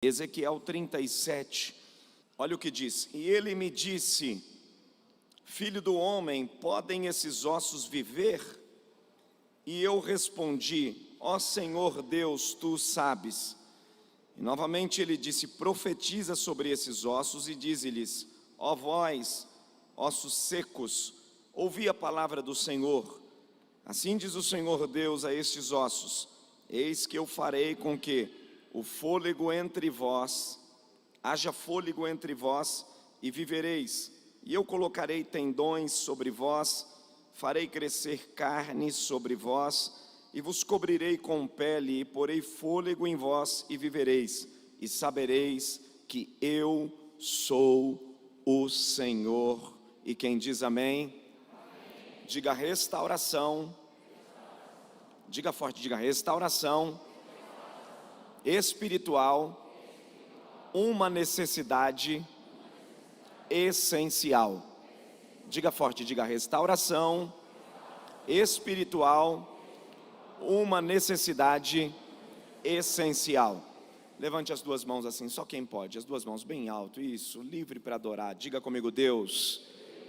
Ezequiel 37, olha o que diz: e ele me disse: filho do homem, podem esses ossos viver? E eu respondi: ó Senhor Deus, tu sabes. E novamente ele disse: profetiza sobre esses ossos e dize-lhes: ó vós, ossos secos, ouvi a palavra do Senhor. Assim diz o Senhor Deus a estes ossos: eis que eu farei com que o fôlego entre vós, haja fôlego entre vós e vivereis, e eu colocarei tendões sobre vós, farei crescer carne sobre vós, e vos cobrirei com pele, e porei fôlego em vós e vivereis, e sabereis que eu sou o Senhor. E quem diz amém? Amém. Diga restauração. Diga forte, diga restauração espiritual, uma necessidade essencial. Diga forte, diga restauração espiritual, uma necessidade essencial. Levante as duas mãos assim, só quem pode, as duas mãos bem alto, isso, livre para adorar. Diga comigo: Deus,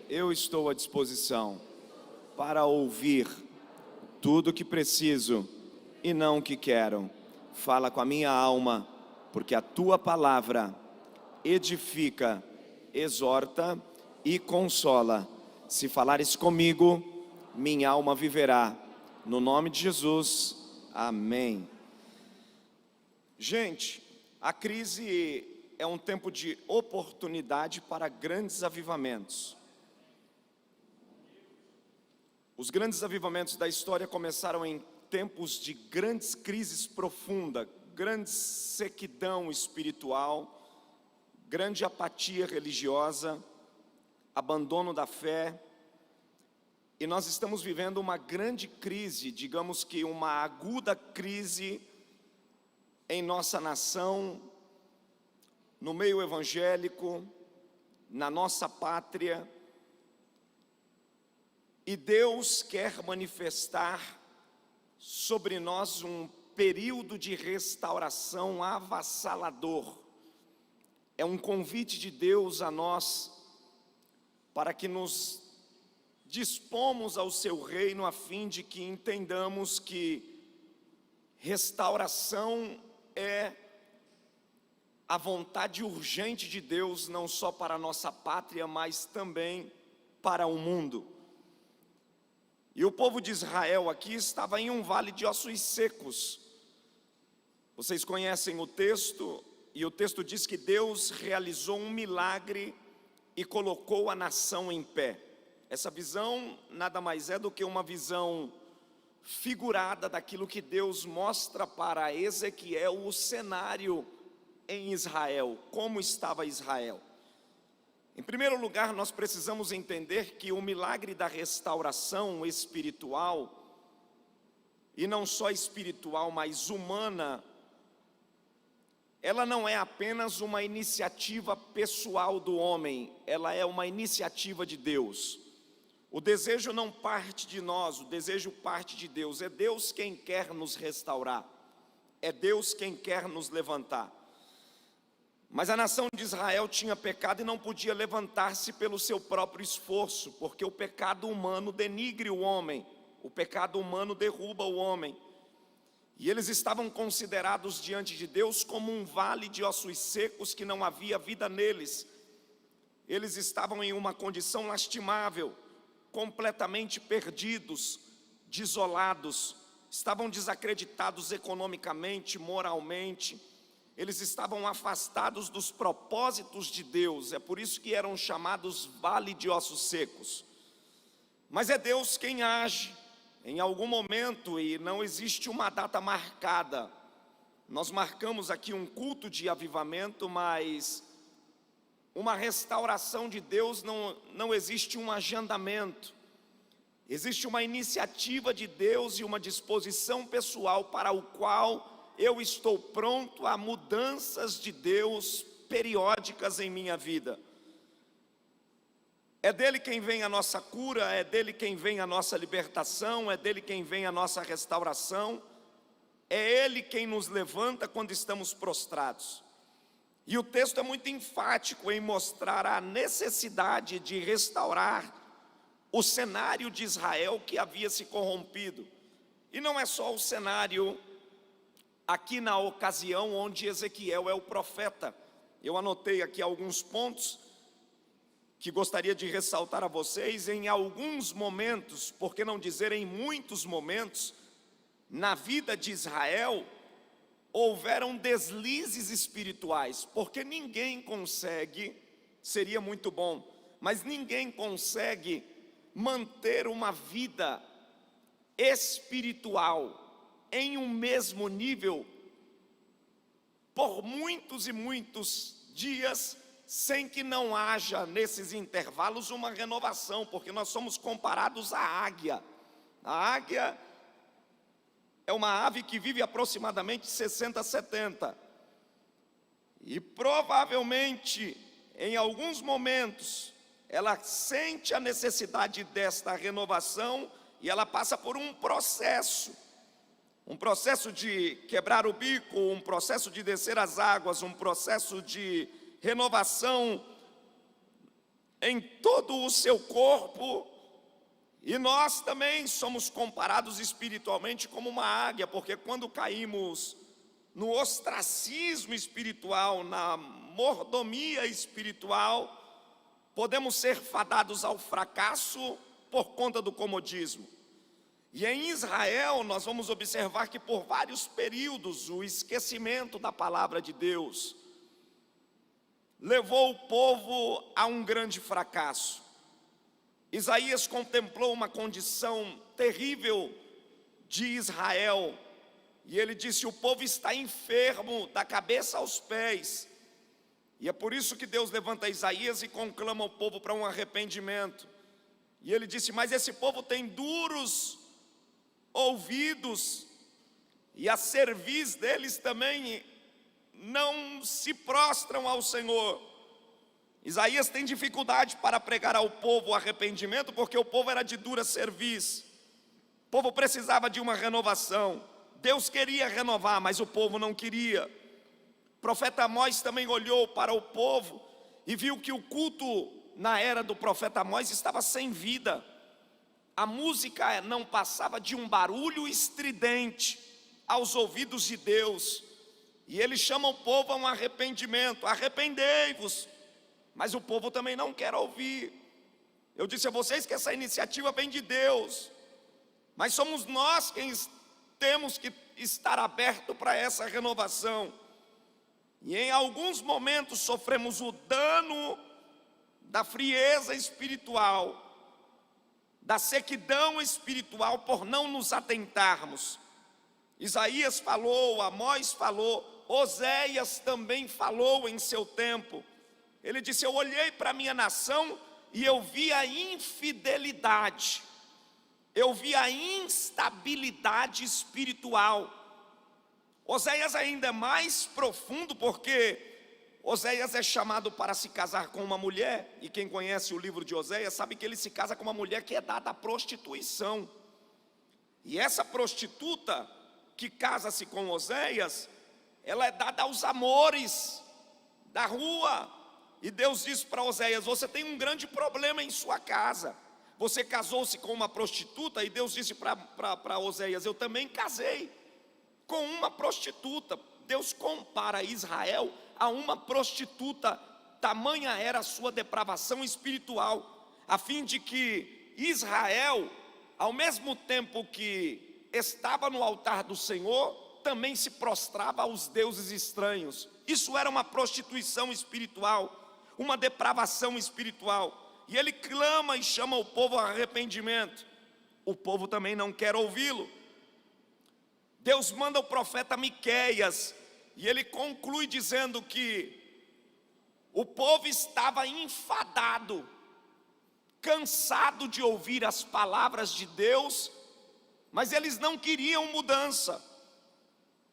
eu estou à disposição para ouvir tudo o que preciso e não o que quero. Fala com a minha alma, porque a tua palavra edifica, exorta e consola. Se falares comigo, minha alma viverá. No nome de Jesus, amém. Gente, a crise é um tempo de oportunidade para grandes avivamentos. Os grandes avivamentos da história começaram em tempos de grandes crises profundas, grande sequidão espiritual, grande apatia religiosa, abandono da fé. E nós estamos vivendo uma grande crise, digamos que uma aguda crise em nossa nação, no meio evangélico, na nossa pátria. E Deus quer manifestar sobre nós um período de restauração avassalador. É um convite de Deus a nós para que nos dispomos ao seu reino, a fim de que entendamos que restauração é a vontade urgente de Deus, não só para a nossa pátria, mas também para o mundo. E o povo de Israel aqui estava em um vale de ossos secos. Vocês conhecem o texto, e o texto diz que Deus realizou um milagre e colocou a nação em pé. Essa visão nada mais é do que uma visão figurada daquilo que Deus mostra para Ezequiel, o cenário em Israel, como estava Israel. Em primeiro lugar, nós precisamos entender que o milagre da restauração espiritual, e não só espiritual, mas humana, ela não é apenas uma iniciativa pessoal do homem, ela é uma iniciativa de Deus. O desejo não parte de nós, o desejo parte de Deus. É Deus quem quer nos restaurar, é Deus quem quer nos levantar. Mas a nação de Israel tinha pecado e não podia levantar-se pelo seu próprio esforço, porque o pecado humano denigre o homem, o pecado humano derruba o homem. E eles estavam considerados diante de Deus como um vale de ossos secos, que não havia vida neles. Eles estavam em uma condição lastimável, completamente perdidos, desolados, estavam desacreditados economicamente, moralmente. Eles estavam afastados dos propósitos de Deus, é por isso que eram chamados vale de ossos secos. Mas é Deus quem age em algum momento, e não existe uma data marcada. Nós marcamos aqui um culto de avivamento, mas uma restauração de Deus não existe um agendamento. Existe uma iniciativa de Deus e uma disposição pessoal para o qual eu estou pronto a mudanças de Deus periódicas em minha vida. É dele quem vem a nossa cura, é dele quem vem a nossa libertação, é dele quem vem a nossa restauração. É ele quem nos levanta quando estamos prostrados. E o texto é muito enfático em mostrar a necessidade de restaurar o cenário de Israel que havia se corrompido. E não é só o cenário aqui na ocasião onde Ezequiel é o profeta. Eu anotei aqui alguns pontos que gostaria de ressaltar a vocês. Em alguns momentos, por que não dizer em muitos momentos, na vida de Israel, houveram deslizes espirituais, porque ninguém consegue, seria muito bom, mas ninguém consegue manter uma vida espiritual em um mesmo nível por muitos e muitos dias, sem que não haja nesses intervalos uma renovação, porque nós somos comparados à águia. A águia é uma ave que vive aproximadamente 60, 70. E provavelmente, em alguns momentos, ela sente a necessidade desta renovação e ela passa por um processo de quebrar o bico, um processo de descer as águas, um processo de renovação em todo o seu corpo. E nós também somos comparados espiritualmente como uma águia, porque quando caímos no ostracismo espiritual, na mordomia espiritual, podemos ser fadados ao fracasso por conta do comodismo. E em Israel nós vamos observar que por vários períodos o esquecimento da palavra de Deus levou o povo a um grande fracasso. Isaías contemplou uma condição terrível de Israel, e ele disse: o povo está enfermo da cabeça aos pés. E é por isso que Deus levanta Isaías e conclama o povo para um arrependimento. E ele disse: mas esse povo tem duros ouvidos, e a cerviz deles também não se prostram ao Senhor. Isaías tem dificuldade para pregar ao povo o arrependimento, porque o povo era de dura cerviz. O povo precisava de uma renovação. Deus queria renovar, mas o povo não queria. O profeta Amós também olhou para o povo e viu que o culto na era do profeta Amós estava sem vida. A música não passava de um barulho estridente aos ouvidos de Deus. E ele chama o povo a um arrependimento: arrependei-vos. Mas o povo também não quer ouvir. Eu disse a vocês que essa iniciativa vem de Deus, mas somos nós quem temos que estar aberto para essa renovação. E em alguns momentos sofremos o dano da frieza espiritual, da sequidão espiritual, por não nos atentarmos. Isaías falou, Amós falou, Oséias também falou em seu tempo. Ele disse: eu olhei para a minha nação e eu vi a infidelidade, eu vi a instabilidade espiritual. Oséias ainda é mais profundo, porque Oséias é chamado para se casar com uma mulher, e quem conhece o livro de Oséias sabe que ele se casa com uma mulher que é dada à prostituição. E essa prostituta que casa-se com Oséias, ela é dada aos amores da rua. E Deus disse para Oséias: você tem um grande problema em sua casa. Você casou-se com uma prostituta. E Deus disse para Oséias: eu também casei com uma prostituta. Deus compara Israel a uma prostituta. Tamanha era a sua depravação espiritual, a fim de que Israel, ao mesmo tempo que estava no altar do Senhor, também se prostrava aos deuses estranhos. Isso era uma prostituição espiritual, uma depravação espiritual. E ele clama e chama o povo ao arrependimento. O povo também não quer ouvi-lo. Deus manda o profeta Miqueias, e ele conclui dizendo que o povo estava enfadado, cansado de ouvir as palavras de Deus, mas eles não queriam mudança.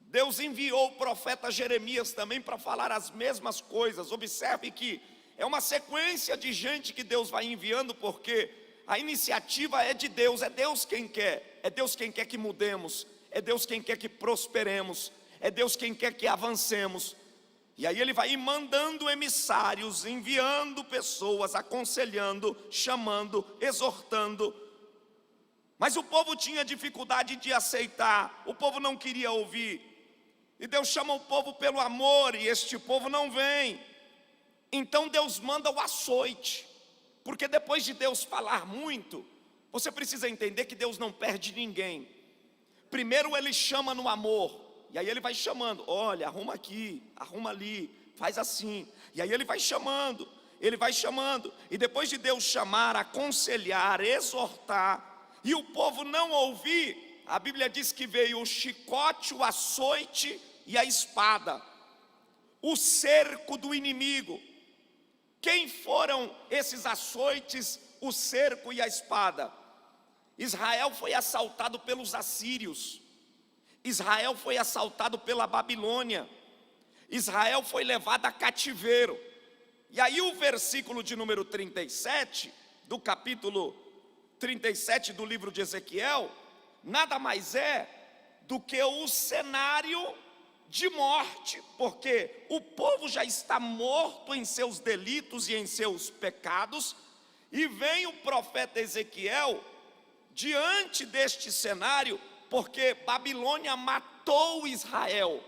Deus enviou o profeta Jeremias também para falar as mesmas coisas. Observe que é uma sequência de gente que Deus vai enviando, porque a iniciativa é de Deus, é Deus quem quer, é Deus quem quer que mudemos, é Deus quem quer que prosperemos, é Deus quem quer que avancemos. E aí ele vai mandando emissários, enviando pessoas, aconselhando, chamando, exortando. Mas o povo tinha dificuldade de aceitar, o povo não queria ouvir. E Deus chama o povo pelo amor, e este povo não vem. Então Deus manda o açoite, porque depois de Deus falar muito, você precisa entender que Deus não perde ninguém. Primeiro ele chama no amor, e aí ele vai chamando, olha, arruma aqui, arruma ali, faz assim. E aí ele vai chamando, e depois de Deus chamar, aconselhar, exortar, e o povo não ouvir, a Bíblia diz que veio o chicote, o açoite e a espada, o cerco do inimigo. Quem foram esses açoites, o cerco e a espada? Israel foi assaltado pelos assírios, Israel foi assaltado pela Babilônia, Israel foi levado a cativeiro. E aí o versículo de número 37, do capítulo 37 do livro de Ezequiel, nada mais é do que o cenário de morte, porque o povo já está morto em seus delitos e em seus pecados, e vem o profeta Ezequiel diante deste cenário, porque Babilônia matou Israel,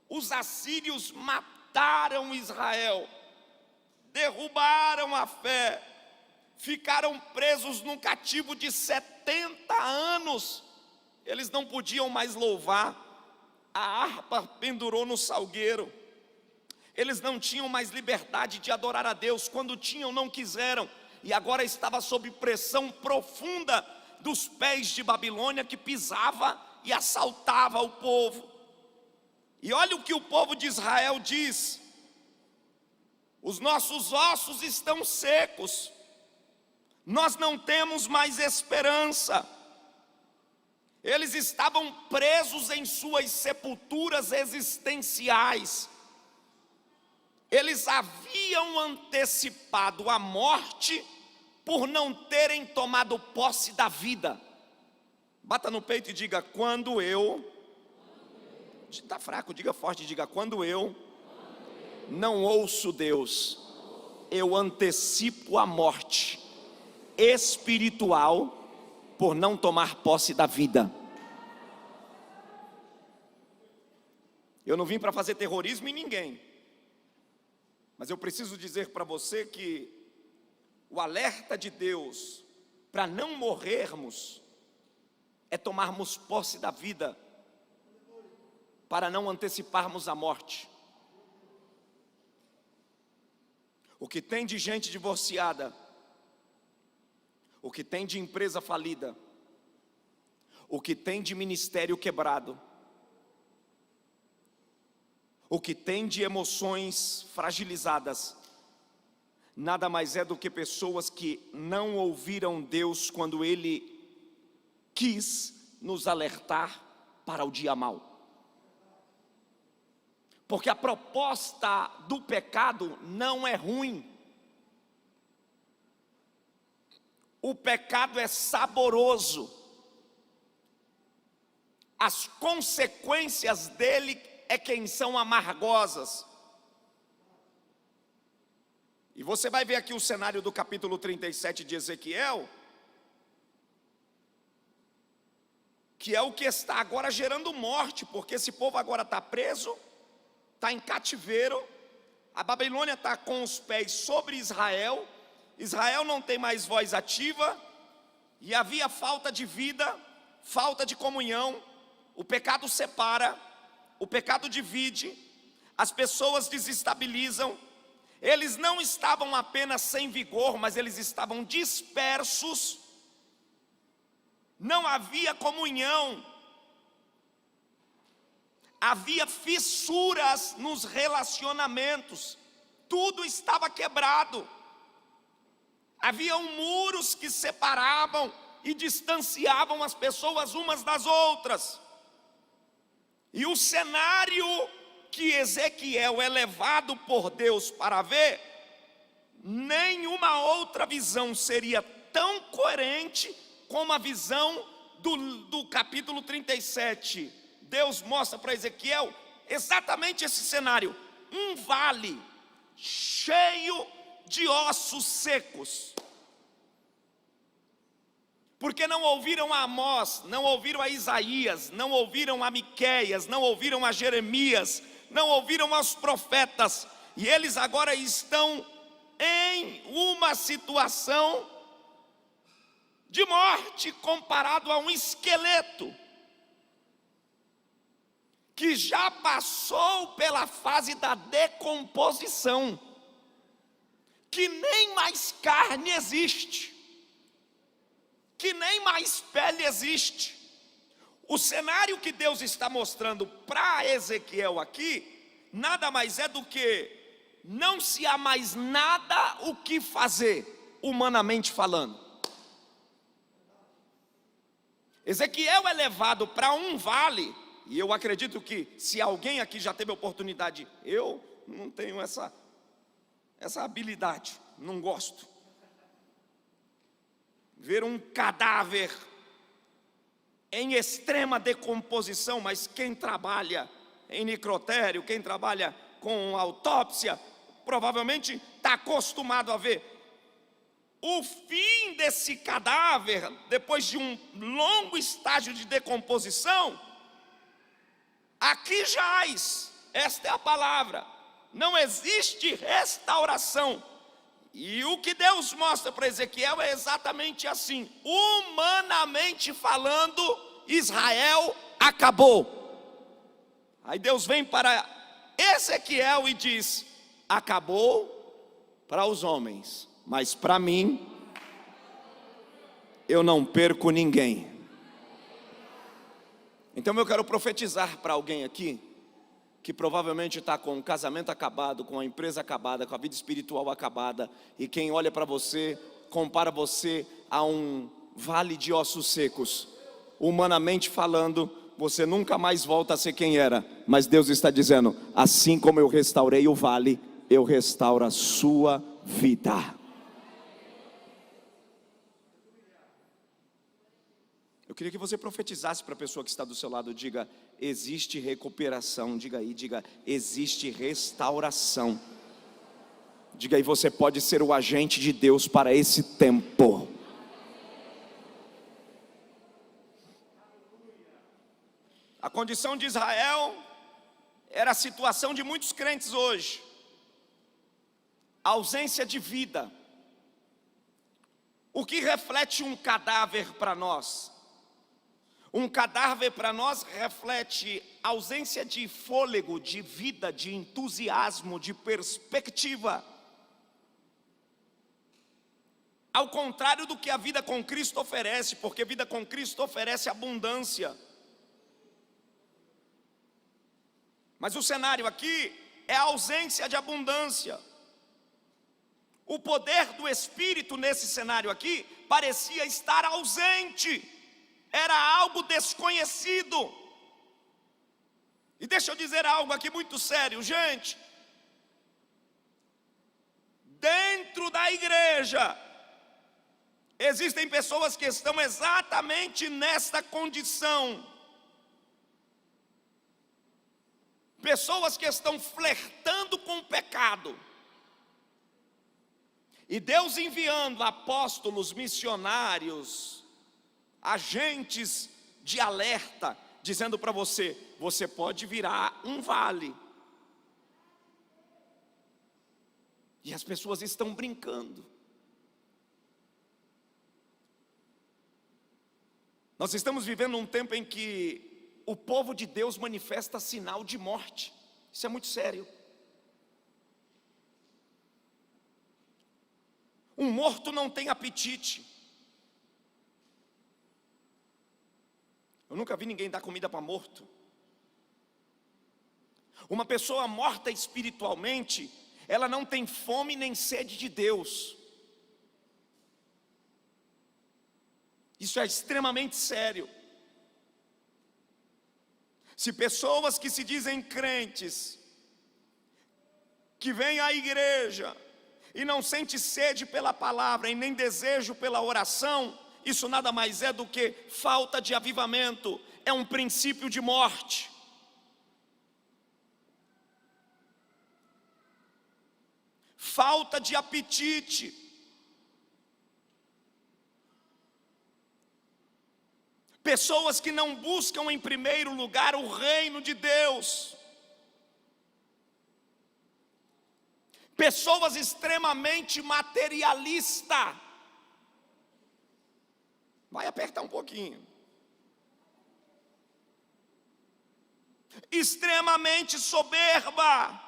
os assírios mataram Israel, derrubaram a fé, ficaram presos num cativo de 70 anos, eles não podiam mais louvar, a harpa pendurou no salgueiro, eles não tinham mais liberdade de adorar a Deus, quando tinham não quiseram, e agora estava sob pressão profunda dos pés de Babilônia, que pisava e assaltava o povo. E olha o que o povo de Israel diz: os nossos ossos estão secos, nós não temos mais esperança. Eles estavam presos em suas sepulturas existenciais, eles haviam antecipado a morte por não terem tomado posse da vida. Bata no peito e diga: quando eu, está fraco, diga forte, diga: quando eu não ouço Deus, eu antecipo a morte espiritual por não tomar posse da vida. Eu não vim para fazer terrorismo em ninguém, mas eu preciso dizer para você que o alerta de Deus para não morrermos é tomarmos posse da vida, para não anteciparmos a morte. O que tem de gente divorciada, o que tem de empresa falida, o que tem de ministério quebrado, o que tem de emoções fragilizadas, nada mais é do que pessoas que não ouviram Deus quando Ele quis nos alertar para o dia mau. Porque a proposta do pecado não é ruim. O pecado é saboroso. As consequências dele é quem são amargosas. E você vai ver aqui o cenário do capítulo 37 de Ezequiel, que é o que está agora gerando morte, porque esse povo agora está preso, está em cativeiro, a Babilônia está com os pés sobre Israel, Israel não tem mais voz ativa, e havia falta de vida, falta de comunhão, o pecado separa, o pecado divide, as pessoas desestabilizam, eles não estavam apenas sem vigor, mas eles estavam dispersos, não havia comunhão, havia fissuras nos relacionamentos, tudo estava quebrado, haviam muros que separavam e distanciavam as pessoas umas das outras. E o cenário que Ezequiel é levado por Deus para ver, nenhuma outra visão seria tão coerente como a visão do capítulo 37. Deus mostra para Ezequiel exatamente esse cenário. um vale cheio de ossos secos. Porque não ouviram a Amós, não ouviram a Isaías, não ouviram a Miqueias, não ouviram a Jeremias, não ouviram aos profetas, e eles agora estão em uma situação de morte comparado a um esqueleto que já passou pela fase da decomposição, que nem mais carne existe, que nem mais pele existe. O cenário que Deus está mostrando para Ezequiel aqui, nada mais é do que não se há mais nada o que fazer, humanamente falando. Ezequiel é levado para um vale, e eu acredito que se alguém aqui já teve oportunidade, eu não tenho essa habilidade, não gosto. Ver um cadáver em extrema decomposição, mas quem trabalha em necrotério, quem trabalha com autópsia, provavelmente está acostumado a ver o fim desse cadáver, depois de um longo estágio de decomposição. Aqui jaz, esta é a palavra, não existe restauração. E o que Deus mostra para Ezequiel é exatamente assim: humanamente falando, Israel acabou. Aí Deus vem para Ezequiel e diz: acabou para os homens, mas para mim, eu não perco ninguém. Então eu quero profetizar para alguém aqui, que provavelmente está com o casamento acabado, com a empresa acabada, com a vida espiritual acabada, e quem olha para você, compara você a um vale de ossos secos. Humanamente falando, você nunca mais volta a ser quem era, mas Deus está dizendo: assim como eu restaurei o vale, eu restauro a sua vida. Eu queria que você profetizasse para a pessoa que está do seu lado. Diga: existe recuperação. Diga aí, diga: existe restauração. Diga aí: você pode ser o agente de Deus para esse tempo. A condição de Israel era a situação de muitos crentes hoje: ausência de vida. O que reflete um cadáver para nós? Um cadáver para nós reflete ausência de fôlego, de vida, de entusiasmo, de perspectiva. Ao contrário do que a vida com Cristo oferece, porque vida com Cristo oferece abundância. Mas o cenário aqui é a ausência de abundância. O poder do Espírito nesse cenário aqui parecia estar ausente. Era algo desconhecido. E deixa eu dizer algo aqui muito sério, gente. Dentro da igreja existem pessoas que estão exatamente nesta condição. Pessoas que estão flertando com o pecado. E Deus enviando apóstolos, missionários, agentes de alerta, dizendo para você: você pode virar um vale. E as pessoas estão brincando. Nós estamos vivendo um tempo em que o povo de Deus manifesta sinal de morte. Isso é muito sério. Um morto não tem apetite. Eu nunca vi ninguém dar comida para morto. Uma pessoa morta espiritualmente, ela não tem fome nem sede de Deus. Isso é extremamente sério. Se pessoas que se dizem crentes, que vêm à igreja e não sente sede pela palavra e nem desejo pela oração, isso nada mais é do que falta de avivamento, é um princípio de morte. falta de apetite. Pessoas que não buscam em primeiro lugar o reino de Deus. Pessoas extremamente materialistas. Vai apertar um pouquinho. Extremamente soberba.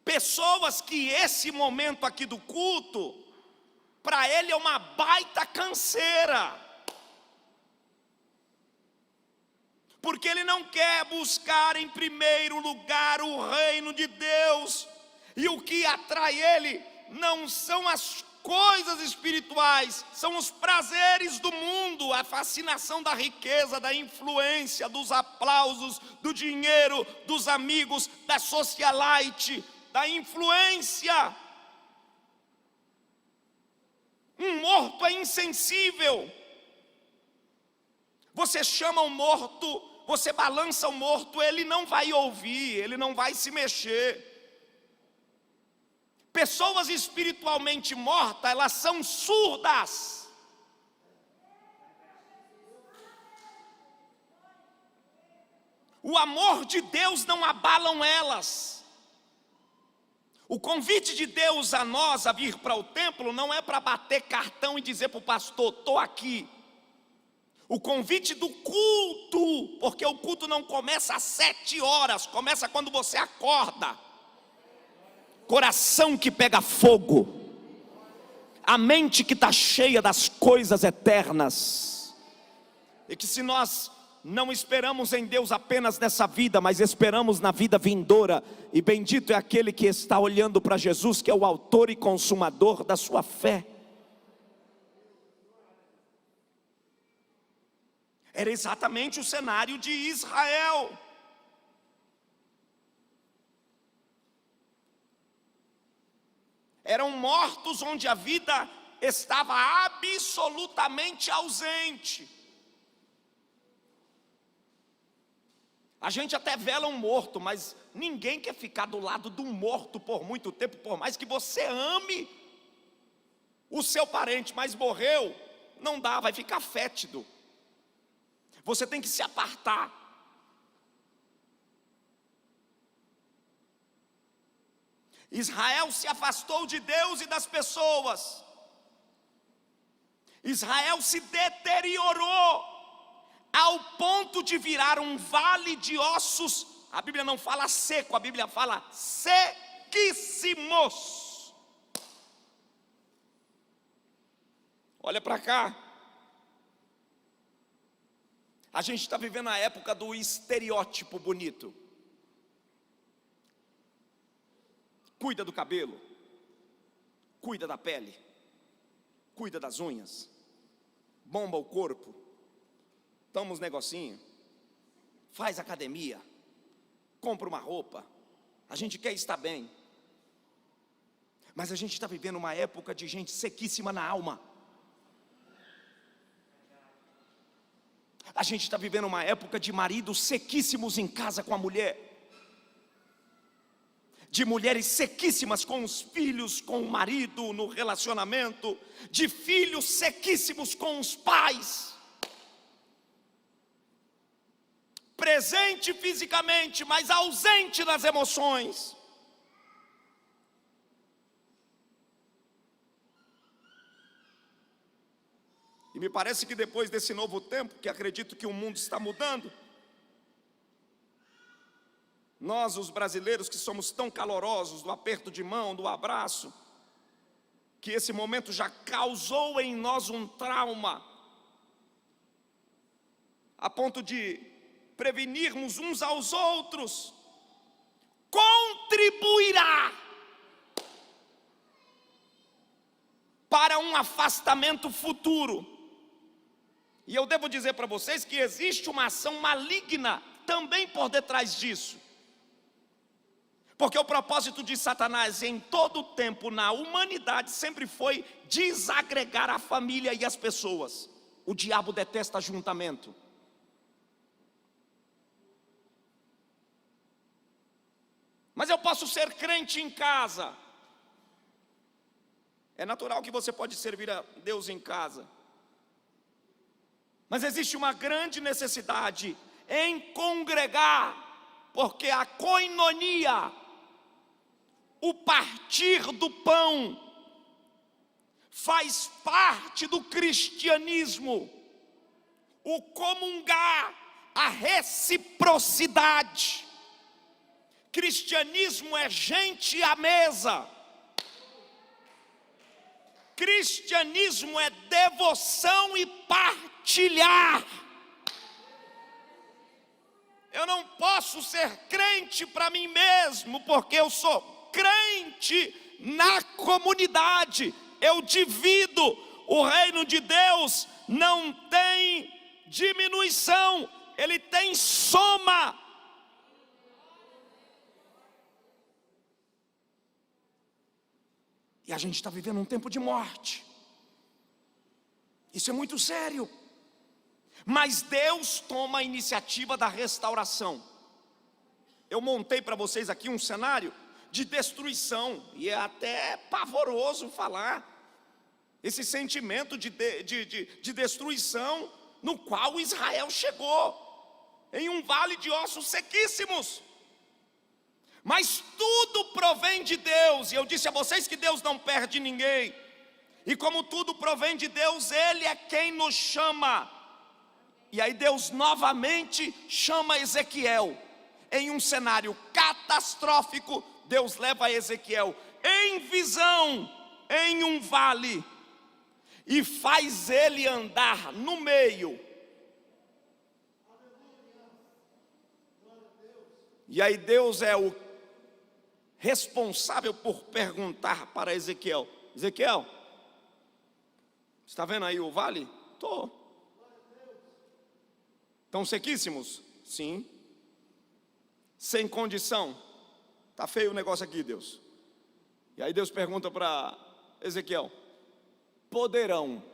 Pessoas que esse momento aqui do culto, para ele é uma baita canseira. Porque ele não quer buscar em primeiro lugar o reino de Deus. E o que atrai ele não são as coisas espirituais, são os prazeres do mundo, a fascinação da riqueza, da influência, dos aplausos, do dinheiro, dos amigos, da socialite, da influência. Um morto é insensível. Você chama o morto, você balança o morto, ele não vai ouvir, ele não vai se mexer. Pessoas espiritualmente mortas, elas são surdas. O amor de Deus não abalam elas. O convite de Deus a nós a vir para o templo não é para bater cartão e dizer para o pastor, estou aqui. O convite do culto, porque o culto não começa às 7 horas, começa quando você acorda. Coração que pega fogo, a mente que está cheia das coisas eternas, e que se nós não esperamos em Deus apenas nessa vida, mas esperamos na vida vindoura, e bendito é aquele que está olhando para Jesus, que é o autor e consumador da sua fé. Era exatamente o cenário de Israel. Eram mortos onde a vida estava absolutamente ausente. A gente até vela um morto, mas ninguém quer ficar do lado de um morto por muito tempo, por mais que você ame o seu parente, mas morreu, não dá, vai ficar fétido. Você tem que se apartar. Israel se afastou de Deus e das pessoas. Israel se deteriorou ao ponto de virar um vale de ossos. A Bíblia não fala seco, a Bíblia fala sequíssimos. Olha para cá. A gente está vivendo a época do estereótipo bonito. Cuida do cabelo, cuida da pele, cuida das unhas, bomba o corpo, toma uns negocinhos, faz academia, compra uma roupa. A gente quer estar bem, mas a gente está vivendo uma época de gente sequíssima na alma. A gente está vivendo uma época de maridos sequíssimos em casa com a mulher, de mulheres sequíssimas com os filhos, com o marido no relacionamento, de filhos sequíssimos com os pais, presente fisicamente, mas ausente nas emoções. E me parece que depois desse novo tempo, que acredito que o mundo está mudando, nós, os brasileiros que somos tão calorosos, do aperto de mão, do abraço, que esse momento já causou em nós um trauma, a ponto de prevenirmos uns aos outros, contribuirá para um afastamento futuro. E eu devo dizer para vocês que existe uma ação maligna também por detrás disso. Porque o propósito de Satanás em todo o tempo na humanidade sempre foi desagregar a família e as pessoas. O diabo detesta ajuntamento. Mas eu posso ser crente em casa. É natural que você pode servir a Deus em casa. Mas existe uma grande necessidade em congregar, porque a koinonia, o partir do pão, faz parte do cristianismo. O comungar, a reciprocidade. Cristianismo é gente à mesa. Cristianismo é devoção e partilhar. Eu não posso ser crente para mim mesmo, porque eu sou crente na comunidade. Eu divido. O reino de Deus não tem diminuição, ele tem soma. E a gente está vivendo um tempo de morte. Isso é muito sério. Mas Deus toma a iniciativa da restauração. Eu montei para vocês aqui um cenário de destruição. E é até pavoroso falar esse sentimento de destruição no qual Israel chegou, em um vale de ossos sequíssimos. Mas tudo provém de Deus, e eu disse a vocês que Deus não perde ninguém, e como tudo provém de Deus, Ele é quem nos chama. E aí Deus novamente chama Ezequiel, em um cenário catastrófico. Deus leva Ezequiel em visão, em um vale, e faz ele andar no meio. E aí Deus é o responsável por perguntar para Ezequiel: Ezequiel, está vendo aí o vale? Estou. Estão sequíssimos? Sim. Sem condição? Está feio o negócio aqui, Deus. E aí Deus pergunta para Ezequiel: poderão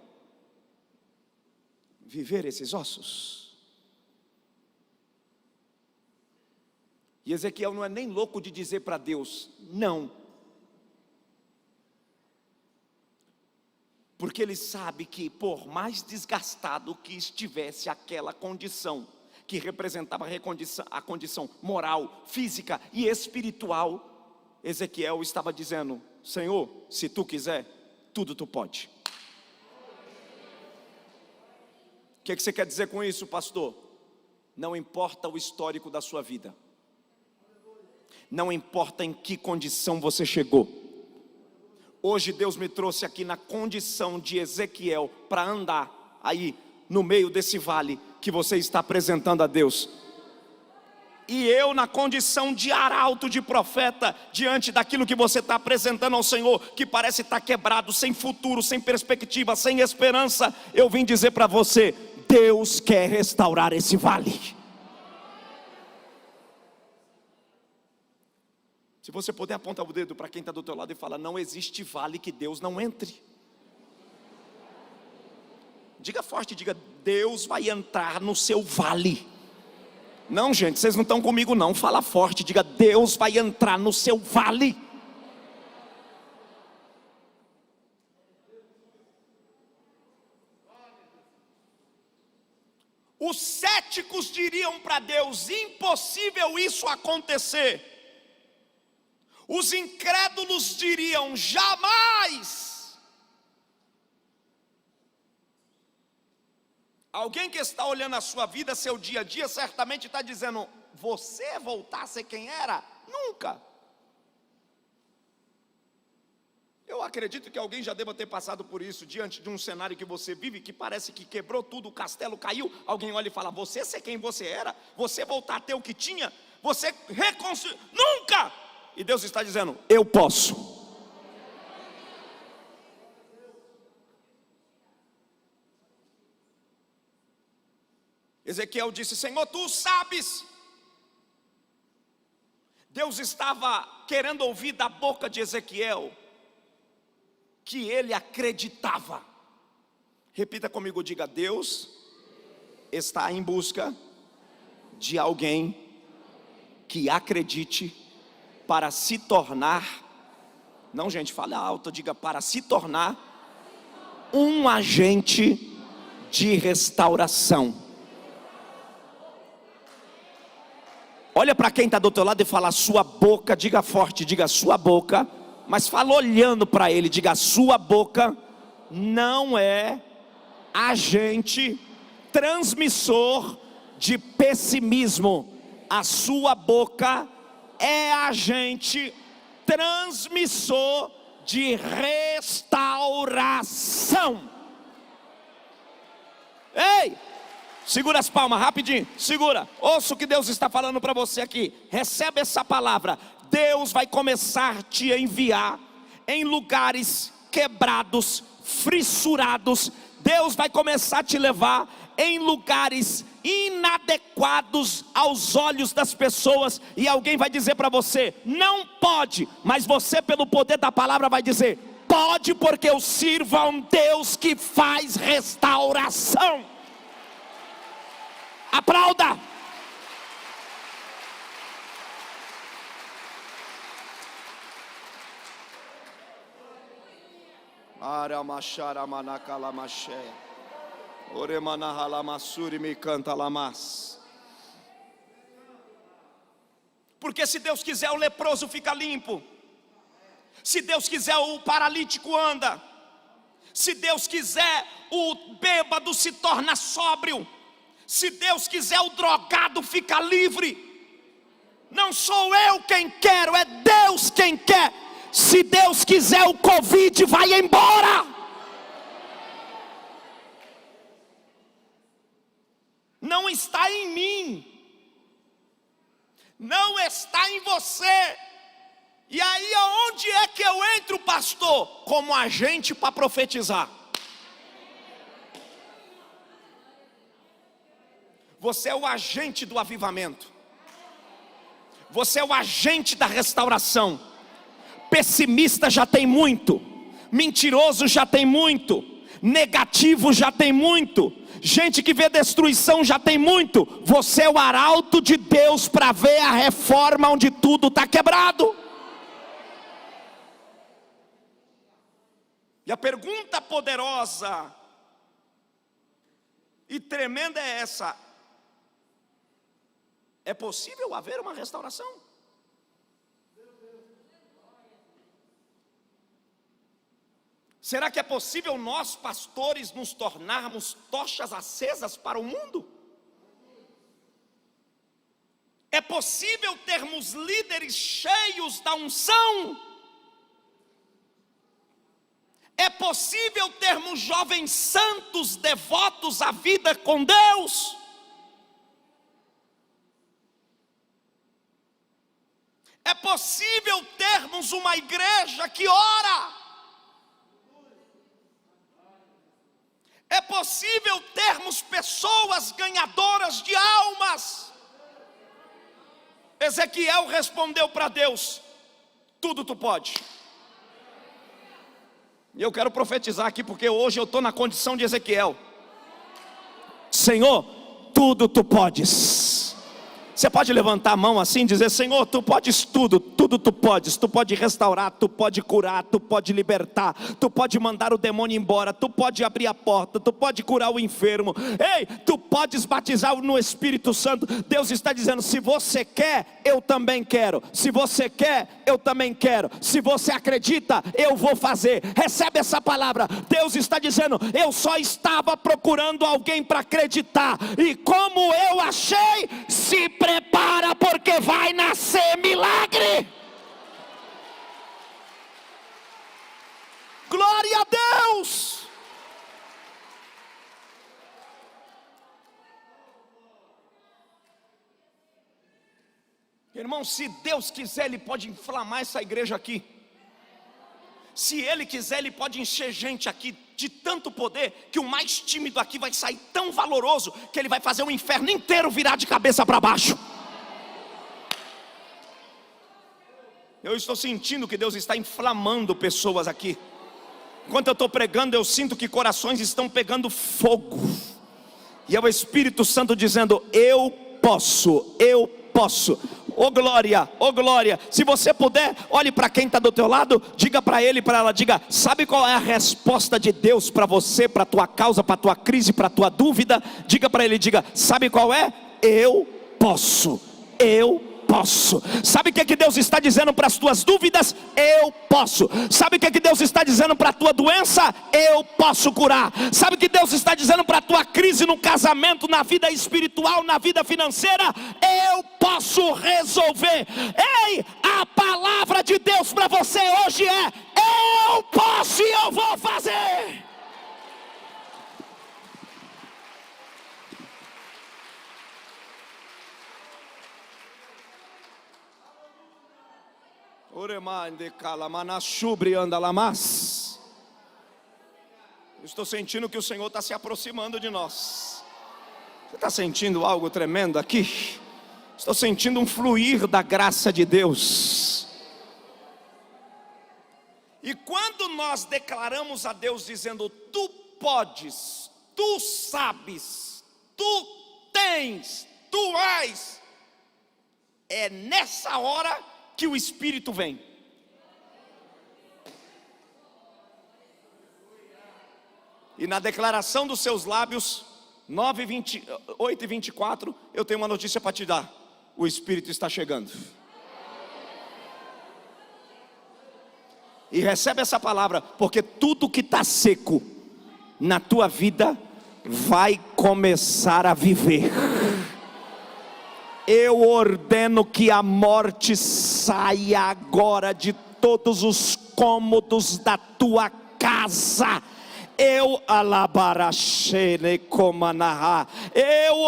viver esses ossos? E Ezequiel não é nem louco de dizer para Deus não, porque ele sabe que por mais desgastado que estivesse aquela condição, que representava a condição moral, física e espiritual, Ezequiel estava dizendo: Senhor, se tu quiser, tudo tu pode. O que você quer dizer com isso, pastor? Não importa o histórico da sua vida, não importa em que condição você chegou. Hoje Deus me trouxe aqui na condição de Ezequiel para andar aí no meio desse vale que você está apresentando a Deus. E eu na condição de arauto, de profeta, diante daquilo que você está apresentando ao Senhor, que parece estar quebrado, sem futuro, sem perspectiva, sem esperança, eu vim dizer para você: Deus quer restaurar esse vale. Se você puder, apontar o dedo para quem está do teu lado e falar: não existe vale que Deus não entre. Diga forte, diga: Deus vai entrar no seu vale. Não, gente, vocês não estão comigo não. Fala forte, diga: Deus vai entrar no seu vale. Os céticos diriam para Deus: impossível isso acontecer. Os incrédulos diriam: jamais. Alguém que está olhando a sua vida, seu dia a dia, certamente está dizendo: você voltar a ser quem era? Nunca. Eu acredito que alguém já deva ter passado por isso, diante de um cenário que você vive, que parece que quebrou tudo, o castelo caiu. Alguém olha e fala: você ser quem você era? Você voltar a ter o que tinha? Você reconstruir? Nunca! E Deus está dizendo: eu posso. Ezequiel disse: Senhor, tu sabes. Deus estava querendo ouvir da boca de Ezequiel que ele acreditava. Repita comigo, diga: Deus está em busca de alguém que acredite para se tornar, não gente, fale alto, diga para se tornar um agente de restauração. Olha para quem está do teu lado e fala: sua boca, diga forte, diga sua boca, mas fala olhando para ele, diga: sua boca não é agente transmissor de pessimismo, a sua boca é agente transmissor de restauração. Ei, segura as palmas rapidinho, segura, ouça o que Deus está falando para você aqui, recebe essa palavra. Deus vai começar a te enviar em lugares quebrados, fissurados. Deus vai começar a te levar em lugares inadequados aos olhos das pessoas, e alguém vai dizer para você: não pode, mas você, pelo poder da palavra, vai dizer: pode, porque eu sirvo a um Deus que faz restauração. Aplauda. Porque se Deus quiser, o leproso fica limpo. Se Deus quiser, o paralítico anda. Se Deus quiser, o bêbado se torna sóbrio. Se Deus quiser, o drogado fica livre. Não sou eu quem quero, é Deus quem quer. Se Deus quiser, o Covid vai embora. Não está em mim, não está em você. E aí aonde é que eu entro, pastor? Como agente para profetizar. Você é o agente do avivamento. Você é o agente da restauração. Pessimista já tem muito, mentiroso já tem muito, negativo já tem muito, gente que vê destruição já tem muito. Você é o arauto de Deus para ver a reforma onde tudo está quebrado. E a pergunta poderosa e tremenda é essa: é possível haver uma restauração? Será que é possível nós, pastores, nos tornarmos tochas acesas para o mundo? É possível termos líderes cheios da unção? É possível termos jovens santos devotos à vida com Deus? É possível termos uma igreja que ora? É possível termos pessoas ganhadoras de almas? Ezequiel respondeu para Deus: tudo tu pode. E eu quero profetizar aqui, porque hoje eu estou na condição de Ezequiel. Senhor, tudo tu podes. Você pode levantar a mão assim e dizer: Senhor, tu podes tudo, tudo tu podes. Tu pode restaurar, tu pode curar, tu pode libertar, tu pode mandar o demônio embora, tu pode abrir a porta, tu pode curar o enfermo. Ei, tu podes batizar no Espírito Santo. Deus está dizendo: se você quer, eu também quero. Se você quer, eu também quero. Se você acredita, eu vou fazer. Recebe essa palavra. Deus está dizendo: eu só estava procurando alguém para acreditar, e como eu achei, se prepara, porque vai nascer milagre. Glória a Deus. Irmão, se Deus quiser, Ele pode inflamar essa igreja aqui. Se Ele quiser, Ele pode encher gente aqui de tanto poder, que o mais tímido aqui vai sair tão valoroso, que ele vai fazer o inferno inteiro virar de cabeça para baixo. Eu estou sentindo que Deus está inflamando pessoas aqui. Enquanto eu estou pregando, eu sinto que corações estão pegando fogo. E é o Espírito Santo dizendo: eu posso, eu posso. oh glória, oh glória. Se você puder, olhe para quem está do teu lado, diga para ele, para ela, diga: sabe qual é a resposta de Deus para você, para a tua causa, para a tua crise, para a tua dúvida? Diga para ele, diga: sabe qual é? Eu posso, eu posso. Sabe o que Deus está dizendo para as tuas dúvidas? Eu posso. Sabe o que Deus está dizendo para a tua doença? Eu posso curar. Sabe o que Deus está dizendo para a tua crise no casamento, na vida espiritual, na vida financeira? Eu posso resolver. Ei, a palavra de Deus para você hoje é: eu posso e eu vou fazer. Estou sentindo que o Senhor está se aproximando de nós. Você está sentindo algo tremendo aqui? Estou sentindo um fluir da graça de Deus. E quando nós declaramos a Deus dizendo: tu podes, tu sabes, tu tens, tu és, é nessa hora que o Espírito vem. E na declaração dos seus lábios, 8:24, eu tenho uma notícia para te dar: o Espírito está chegando. E recebe essa palavra, porque tudo que está seco na tua vida vai começar a viver. Eu ordeno que a morte saia agora de todos os cômodos da tua casa. Eu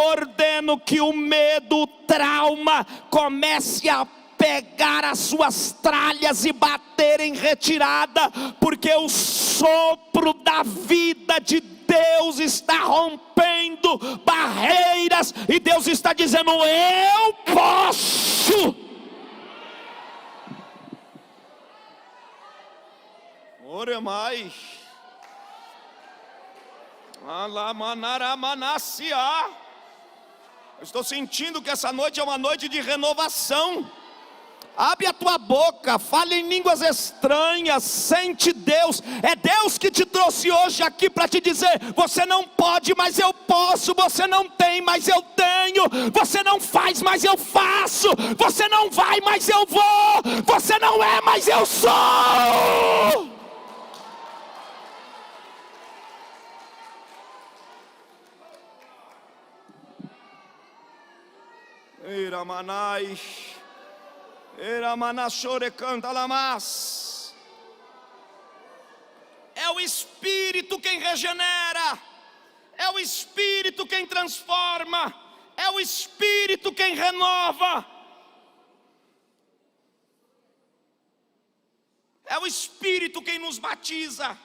ordeno que o medo, o trauma comece a pegar as suas tralhas e bater em retirada, porque o sopro da vida de Deus está rompendo barreiras, e Deus está dizendo: eu posso. Ore mais. Eu estou sentindo que essa noite é uma noite de renovação. Abre a tua boca, fale em línguas estranhas, sente Deus. É Deus que te trouxe hoje aqui para te dizer: você não pode, mas eu posso. Você não tem, mas eu tenho. Você não faz, mas eu faço. Você não vai, mas eu vou. Você não é, mas eu sou. Iramanai. É o Espírito quem regenera, é o Espírito quem transforma, é o Espírito quem renova, é o Espírito quem nos batiza.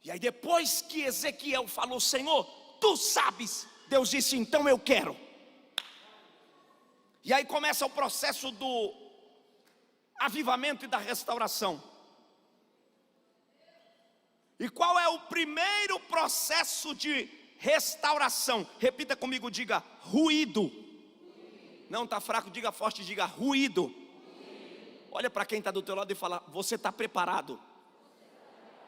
E aí, depois que Ezequiel falou: Senhor, tu sabes, Deus disse: então eu quero. E aí começa o processo do avivamento e da restauração. E qual é o primeiro processo de restauração? Repita comigo, diga: ruído. Não, está fraco, diga forte, diga: ruído. Olha para quem está do teu lado e fala: você está preparado?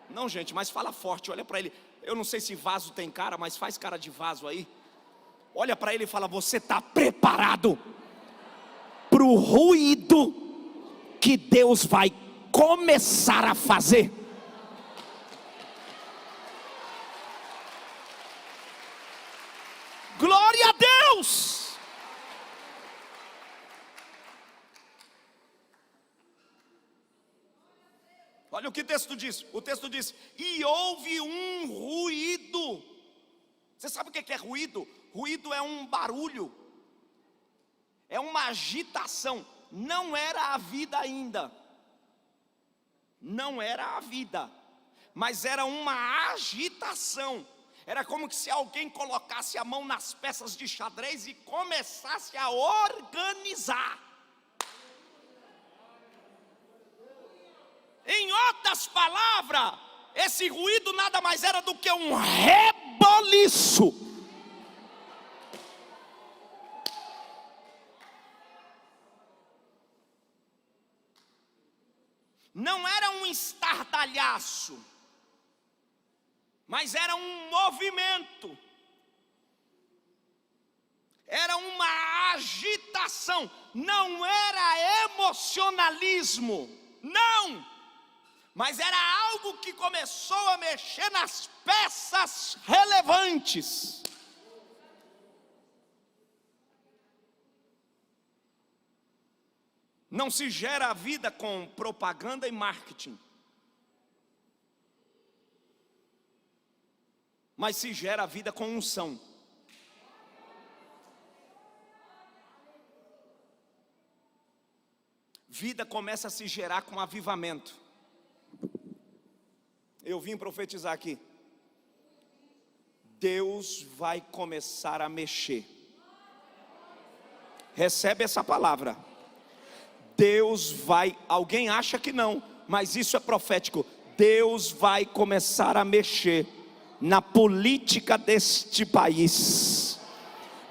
Não, gente, mas fala forte, olha para ele. Eu não sei se vaso tem cara, mas faz cara de vaso aí. Olha para ele e fala: você está preparado para o ruído que Deus vai começar a fazer? Glória a Deus! Olha o que o texto diz. O texto diz: e houve um ruído. Você sabe o que é ruído? Ruído é um barulho, é uma agitação. Não era a vida ainda, não era a vida, mas era uma agitação. Era como se alguém colocasse a mão nas peças de xadrez e começasse a organizar. Em outras palavras, esse ruído nada mais era do que um reboliço. não era um estardalhaço, mas era um movimento, era uma agitação, não era emocionalismo, não, mas era algo que começou a mexer nas peças relevantes. Não se gera a vida com propaganda e marketing, mas se gera a vida com unção. Vida começa a se gerar com avivamento. Eu vim profetizar aqui. Deus vai começar a mexer. Recebe essa palavra. Deus vai, alguém acha que não, mas isso é profético. Deus vai começar a mexer na política deste país.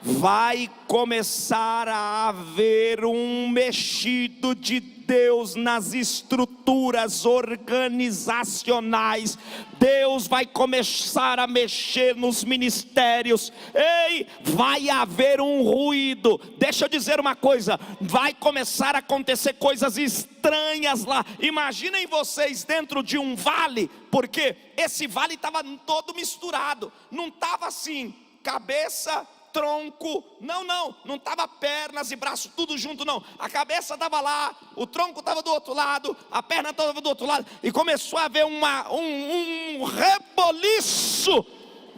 Vai começar a haver um mexido de Deus nas estruturas organizacionais. Deus vai começar a mexer nos ministérios. Ei, vai haver um ruído. Deixa eu dizer uma coisa, vai começar a acontecer coisas estranhas lá. Imaginem vocês dentro de um vale, porque esse vale estava todo misturado, não estava assim, cabeça, tronco, não estava pernas e braço tudo junto, não. A cabeça estava lá, o tronco estava do outro lado, a perna estava do outro lado, e começou a haver um reboliço.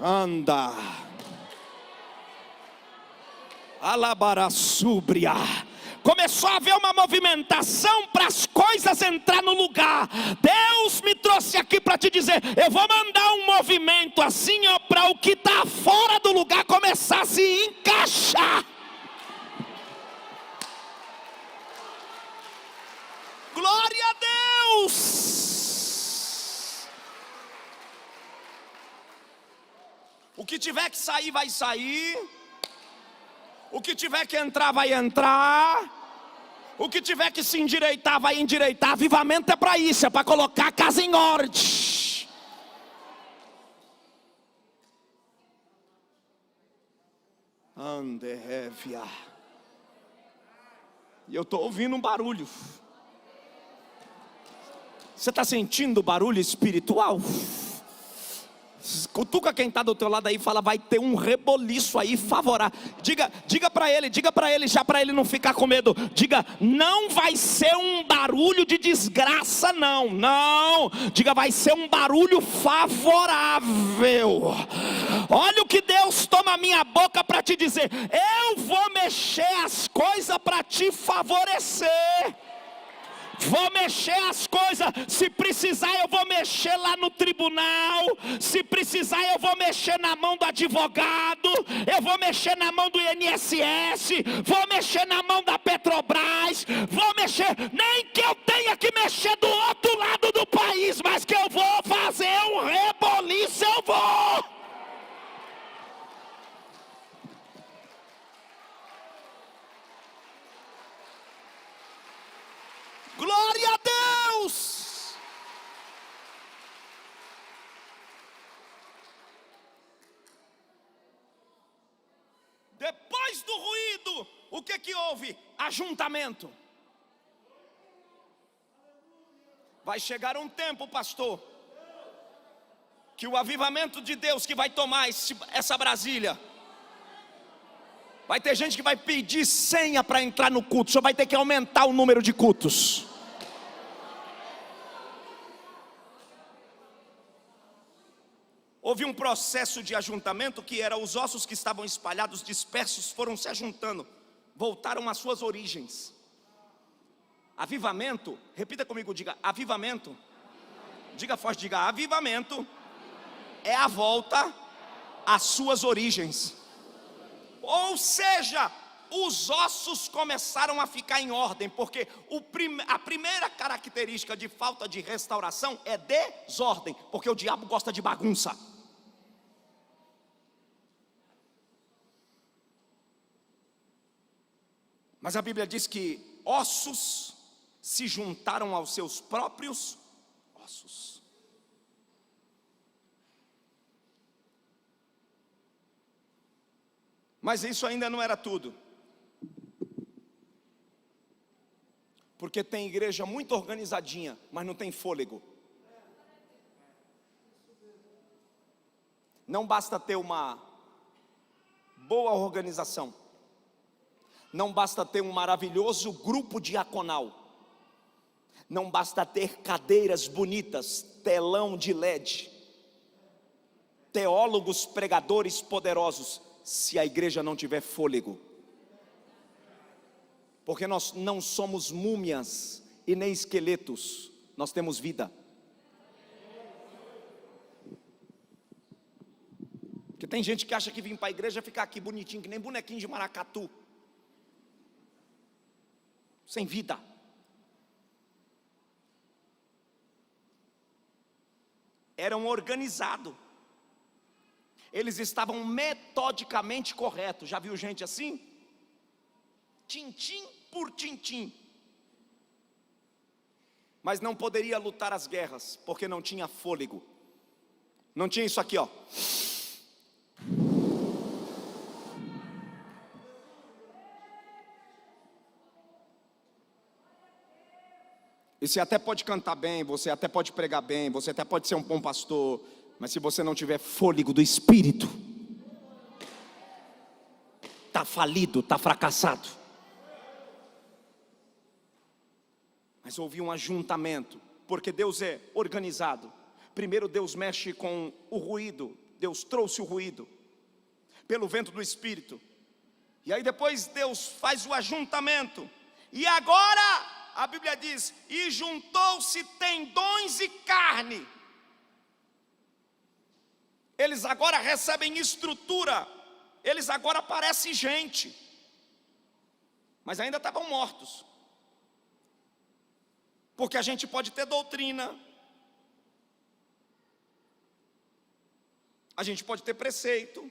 Anda, alabarasúbria. Começou a haver uma movimentação para as coisas entrar no lugar. Deus me trouxe aqui para te dizer, eu vou mandar um movimento assim, ó, para o que está fora do lugar começar a se encaixar. Glória a Deus. O que tiver que sair vai sair. O que tiver que entrar vai entrar. O que tiver que se endireitar vai endireitar. Avivamento é para isso, é para colocar a casa em ordem. Anderevia. E eu estou ouvindo um barulho. Você está sentindo o barulho espiritual? Cutuca quem está do teu lado aí e fala, vai ter um reboliço aí favorável. Diga para ele, já para ele não ficar com medo. Diga, não vai ser um barulho de desgraça, não. Diga, vai ser um barulho favorável. Olha o que Deus toma a minha boca para te dizer. Eu vou mexer as coisas para te favorecer. Vou mexer as coisas, se precisar eu vou mexer lá no tribunal, se precisar eu vou mexer na mão do advogado, eu vou mexer na mão do INSS, vou mexer na mão da Petrobras, vou mexer, nem que eu tenha que mexer do outro lado do país, mas que eu vou fazer um reboliço, eu vou. Glória a Deus! Depois do ruído, o que houve? Ajuntamento. Vai chegar um tempo, pastor, que o avivamento de Deus que vai tomar essa Brasília, vai ter gente que vai pedir senha para entrar no culto. Só vai ter que aumentar o número de cultos. Houve um processo de ajuntamento que era os ossos que estavam espalhados, dispersos, foram se ajuntando, voltaram às suas origens. Avivamento, repita comigo, diga avivamento. Diga forte, diga avivamento é a volta às suas origens. Ou seja, os ossos começaram a ficar em ordem, porque a primeira característica de falta de restauração é desordem, porque o diabo gosta de bagunça. Mas a Bíblia diz que ossos se juntaram aos seus próprios ossos. Mas isso ainda não era tudo. Porque tem igreja muito organizadinha, mas não tem fôlego. Não basta ter uma boa organização. Não basta ter um maravilhoso grupo diaconal. Não basta ter cadeiras bonitas, telão de LED, teólogos pregadores poderosos, se a igreja não tiver fôlego. Porque nós não somos múmias e nem esqueletos, nós temos vida. Porque tem gente que acha que vir para a igreja é ficar aqui bonitinho, que nem bonequinho de maracatu, sem vida. Eram organizados, eles estavam metodicamente corretos. Já viu gente assim? Tintim por tintim. Mas não poderia lutar as guerras, porque não tinha fôlego. Não tinha isso aqui, ó. E você até pode cantar bem, você até pode pregar bem, você até pode ser um bom pastor, mas se você não tiver fôlego do Espírito, está falido, está fracassado. Mas houve um ajuntamento, porque Deus é organizado. Primeiro Deus mexe com o ruído, Deus trouxe o ruído, pelo vento do Espírito. E aí depois Deus faz o ajuntamento. E agora a Bíblia diz: e juntou-se tendões e carne. Eles agora recebem estrutura, eles agora parecem gente, mas ainda estavam mortos. Porque a gente pode ter doutrina, a gente pode ter preceito,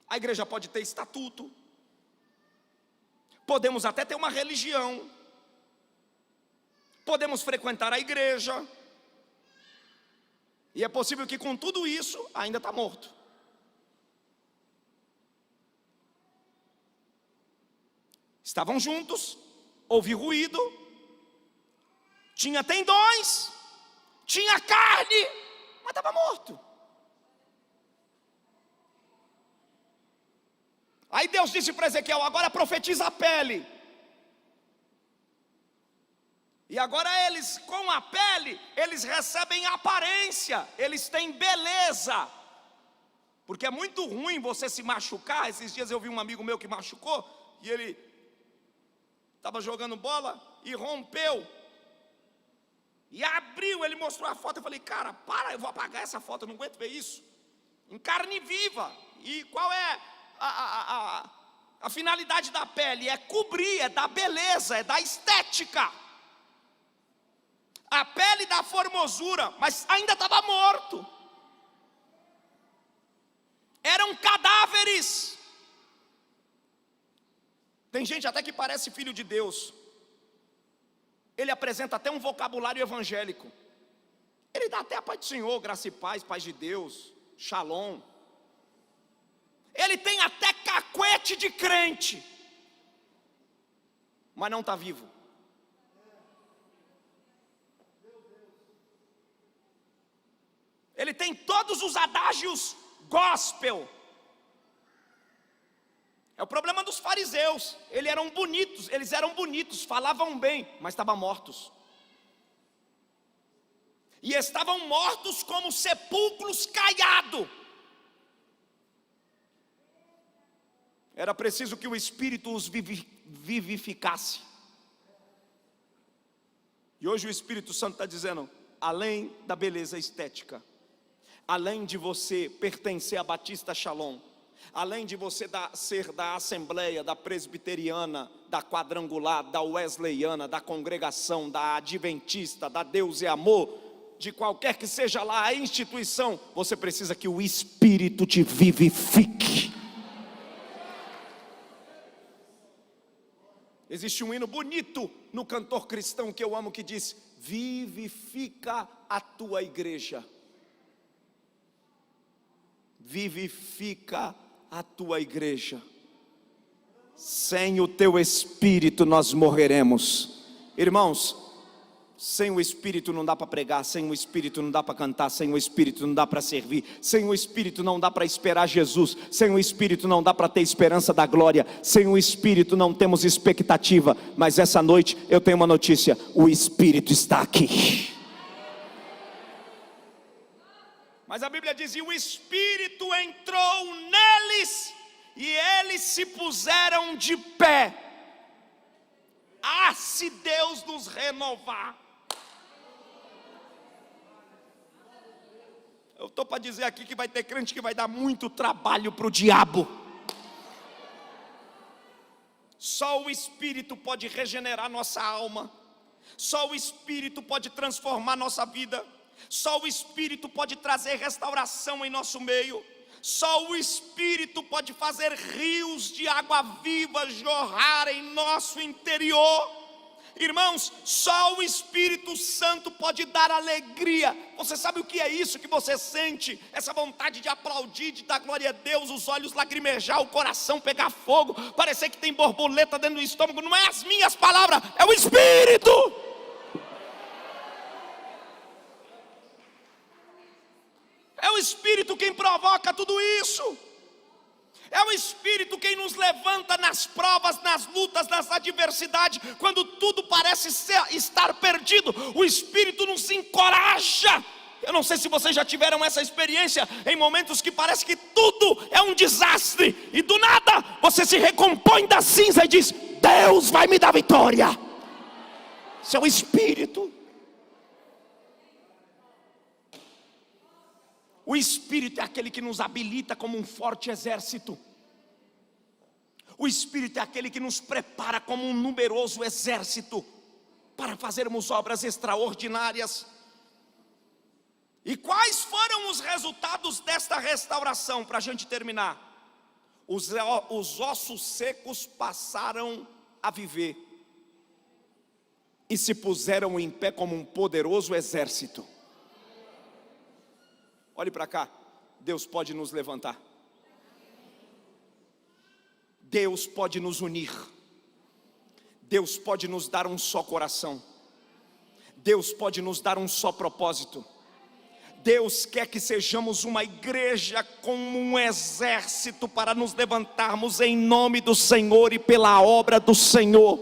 a igreja pode ter estatuto, podemos até ter uma religião, podemos frequentar a igreja, e é possível que com tudo isso ainda está morto. Estavam juntos, houve ruído, tinha tendões, tinha carne, mas estava morto. Aí Deus disse para Ezequiel: agora profetiza a pele. E agora eles, com a pele, eles recebem aparência, eles têm beleza. Porque é muito ruim você se machucar. Esses dias eu vi um amigo meu que machucou, e ele estava jogando bola e rompeu, e abriu, ele mostrou a foto. Eu falei: cara, para, eu vou apagar essa foto, eu não aguento ver isso, em carne viva. E qual é a finalidade da pele? É cobrir, é dar beleza, é dar estética. A pele dá formosura, mas ainda estava morto. Eram cadáveres. Tem gente até que parece filho de Deus. Ele apresenta até um vocabulário evangélico. Ele dá até a paz do Senhor, graça e paz, paz de Deus, shalom. Ele tem até cacuete de crente, mas não está vivo. Ele tem todos os adágios gospel. É o problema dos fariseus. Eles eram bonitos, falavam bem, mas estavam mortos. E estavam mortos como sepulcros caiados. Era preciso que o Espírito os vivificasse. E hoje o Espírito Santo está dizendo: além da beleza estética, além de você pertencer à Batista Shalom, além de você ser da Assembleia, da Presbiteriana, da Quadrangular, da Wesleyana, da Congregação, da Adventista, da Deus e Amor, de qualquer que seja lá a instituição, você precisa que o Espírito te vivifique. Existe um hino bonito no cantor cristão que eu amo, que diz: vivifica a tua igreja. Vivifica a tua igreja. Sem o teu Espírito nós morreremos. Irmãos, sem o Espírito não dá para pregar, sem o Espírito não dá para cantar, sem o Espírito não dá para servir, sem o Espírito não dá para esperar Jesus, sem o Espírito não dá para ter esperança da glória, sem o Espírito não temos expectativa. Mas essa noite eu tenho uma notícia: o Espírito está aqui. Mas a Bíblia diz: e o Espírito entrou neles, e eles se puseram de pé. Ah, se Deus nos renovar! Eu estou para dizer aqui que vai ter crente que vai dar muito trabalho para o diabo. Só o Espírito pode regenerar nossa alma. Só o Espírito pode transformar nossa vida. Só o Espírito pode trazer restauração em nosso meio. Só o Espírito pode fazer rios de água viva jorrar em nosso interior. Irmãos, só o Espírito Santo pode dar alegria. Você sabe o que é isso que você sente? Essa vontade de aplaudir, de dar glória a Deus, os olhos lacrimejar, o coração pegar fogo, parecer que tem borboleta dentro do estômago. Não é as minhas palavras, é o Espírito. É o Espírito quem provoca tudo isso. É o Espírito quem nos levanta nas provas, nas lutas, nas adversidades, quando tudo parece estar perdido. O Espírito nos encoraja. Eu não sei se vocês já tiveram essa experiência, em momentos que parece que tudo é um desastre, e do nada você se recompõe da cinza e diz: Deus vai me dar vitória. Esse é o Espírito. O Espírito é aquele que nos habilita como um forte exército. O Espírito é aquele que nos prepara como um numeroso exército para fazermos obras extraordinárias. E quais foram os resultados desta restauração? Para a gente terminar: os ossos secos passaram a viver e se puseram em pé como um poderoso exército. Olhe para cá, Deus pode nos levantar. Deus pode nos unir. Deus pode nos dar um só coração. Deus pode nos dar um só propósito. Deus quer que sejamos uma igreja como um exército para nos levantarmos em nome do Senhor e pela obra do Senhor.